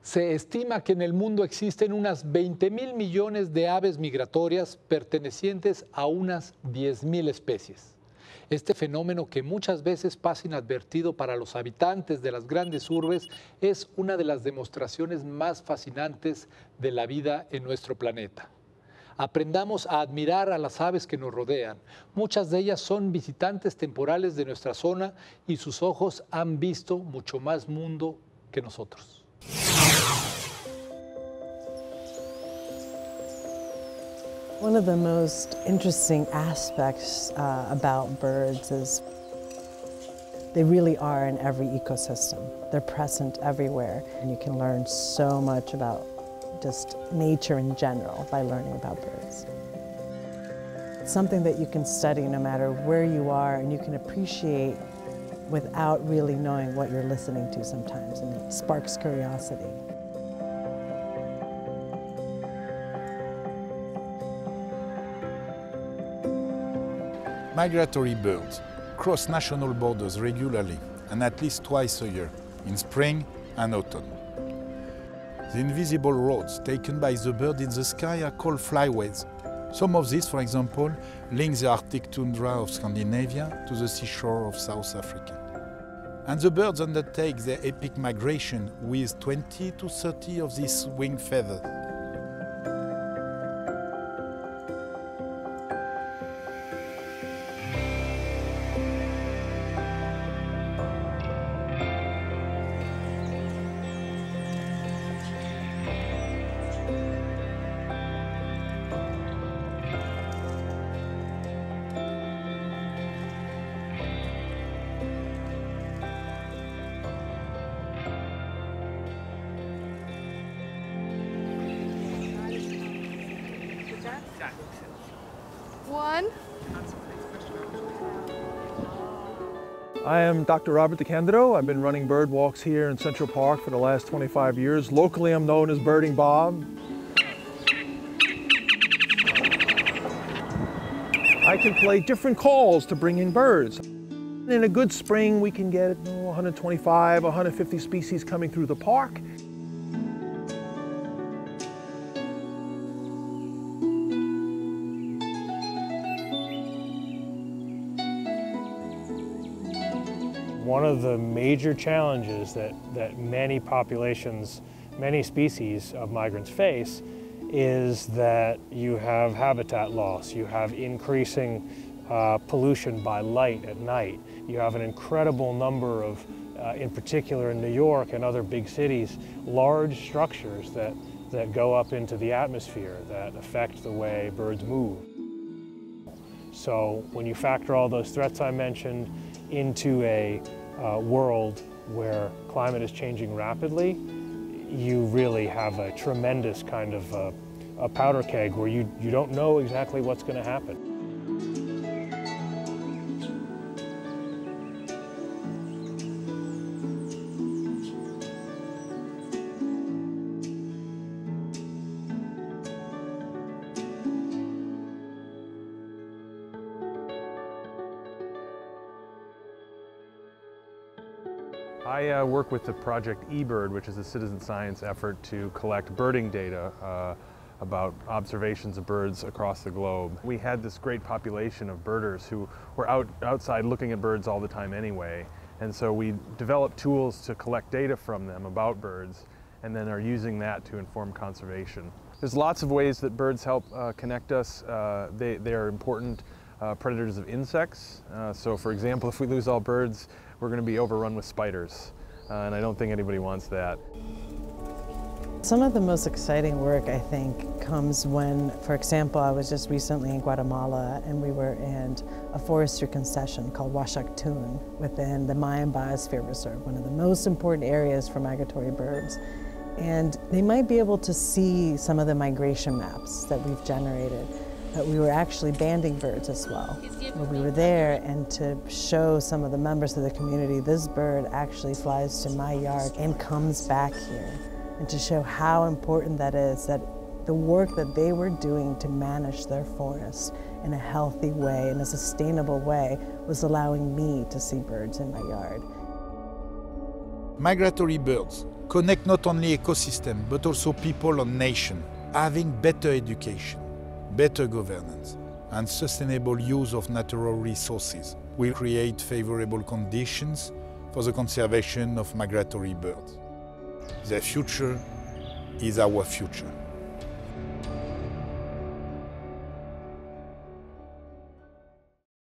Se estima que en el mundo existen unas 20.000 millones de aves migratorias pertenecientes a unas 10.000 especies. Este fenómeno, que muchas veces pasa inadvertido para los habitantes de las grandes urbes, es una de las demostraciones más fascinantes de la vida en nuestro planeta. Aprendamos a admirar a las aves que nos rodean. Muchas de ellas son visitantes temporales de nuestra zona y sus ojos han visto mucho más mundo que nosotros. One of the most interesting aspects about birds is they really are in every ecosystem. They're present everywhere, and you can learn so much about just nature in general by learning about birds. It's something that you can study no matter where you are, and you can appreciate without really knowing what you're listening to sometimes, and it sparks curiosity. Migratory birds cross national borders regularly and at least twice a year, in spring and autumn. The invisible roads taken by the bird in the sky are called flyways. Some of these, for example, link the Arctic tundra of Scandinavia to the seashore of South Africa. And the birds undertake their epic migration with 20 to 30 of these wing feathers. One. I am Dr. Robert DeCandido. I've been running bird walks here in Central Park for the last 25 years. Locally, I'm known as Birding Bob. I can play different calls to bring in birds. In a good spring, we can get 125, 150 species coming through the park. One of the major challenges that many populations, many species of migrants face is that you have habitat loss, you have increasing pollution by light at night, you have an incredible number of, in particular in New York and other big cities, large structures that go up into the atmosphere that affect the way birds move. So when you factor all those threats I mentioned into a world where climate is changing rapidly, you really have a tremendous kind of a powder keg where you don't know exactly what's going to happen. I work with the project eBird, which is a citizen science effort to collect birding data about observations of birds across the globe. We had this great population of birders who were outside looking at birds all the time anyway, and so we developed tools to collect data from them about birds and then are using that to inform conservation. There's lots of ways that birds help connect us. They are important predators of insects. So for example, if we lose all birds, we're going to be overrun with spiders, and I don't think anybody wants that. Some of the most exciting work, I think, comes when, for example, I was just recently in Guatemala and we were in a forestry concession called Huachactún within the Mayan Biosphere Reserve, one of the most important areas for migratory birds. And they might be able to see some of the migration maps that we've generated, but we were actually banding birds as well. When we were there, and to show some of the members of the community, this bird actually flies to my yard and comes back here, and to show how important that is, that the work that they were doing to manage their forest in a healthy way, in a sustainable way, was allowing me to see birds in my yard. Migratory birds connect not only ecosystem but also people and nation. Having better education, better governance, and sustainable use of natural resources will create favorable conditions for the conservation of migratory birds. Their future is our future.